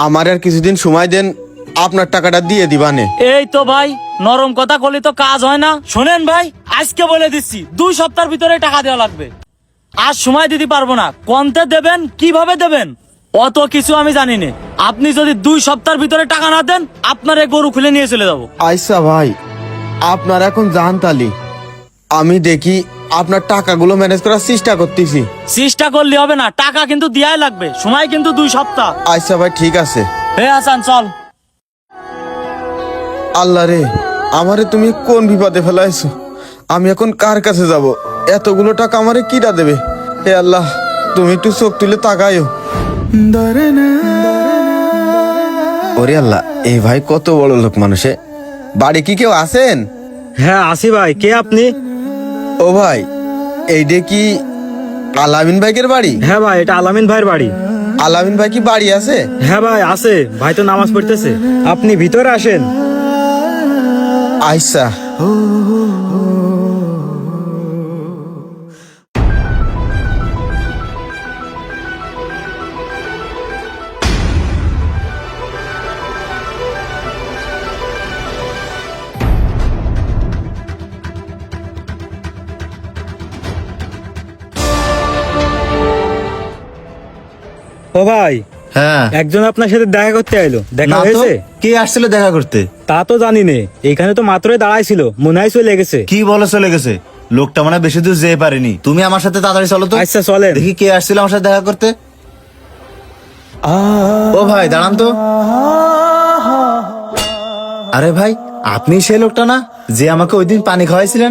আমার আর কিছুদিন সময় দেন, আপনার টাকাটা দিয়ে দিবানে। এই তো ভাই, নরম কথা বলি তো কাজ হয় না। শোনেন ভাই, আজকে বলে দিচ্ছি 2 সপ্তাহের ভিতরে টাকা দেওয়া লাগবে। আর সময় দিতে পারবো না। কোনতে দেবেন, কিভাবে দেবেন, অত কিছু আমি জানি না। আপনি যদি 2 সপ্তাহের ভিতরে টাকা না দেন, আপনার এই গরু খুলে নিয়ে চলে যাবো। আচ্ছা ভাই, আপনার এখন জান তালি, আমি দেখি আপনার টাকাগুলো ম্যানেজ করার চেষ্টা করতেছি। চেষ্টা করলে হবে না, টাকা কিন্তু দেওয়াই লাগবে। সময় কিন্তু 2 সপ্তাহ। আচ্ছা ভাই, ঠিক আছে। হে হাসান, চল। আল্লাহ রে, আমারে তুমি কোন বিপদে ফেলাইছো? আমি এখন কার কাছে যাব? এতগুলো টাকা আমারে কিরা দেবে? হে আল্লাহ, তুমি একটু চোখ তুলে তাকায়ও। ওরে আল্লাহ, এই ভাই কত বড় লোক মানুষে। বাড়ি কি কেউ আছেন? হ্যাঁ আসি ভাই, কে আপনি? ও ভাই, এইটা কি আলামিন ভাইয়ের বাড়ি? হ্যাঁ ভাই, এটা আলামিন ভাইয়ের বাড়ি। আলামিন ভাই কি বাড়ি আছে? হ্যাঁ ভাই আছে, ভাই তো নামাজ পড়তেছে। আপনি ভিতরে আসেন। আচ্ছা। ও ভাই, হ্যাঁ, একজন আপনার সাথে দেখা করতে আইলো, দেখা না তো, হয়েছে? কে আসছিল দেখা করতে? তা তো জানি নে, এখানে তো মাত্রই দাঁড়াইছিল, মনে হয় চলে গেছে। কি বলে চলে গেছে? লোকটা মানে বেশি দূর যেতে পারেনি। তুমি আমার সাথে তাড়াতাড়ি চলো তো। আচ্ছা চলেন। দেখি কে আসছিল আমার সাথে দেখা করতে। ও ভাই, দাঁড়ান তো। আরে ভাই, আপনি সেই লোকটা না যে আমাকে ওই দিন পানি খাওয়াইছিলেন?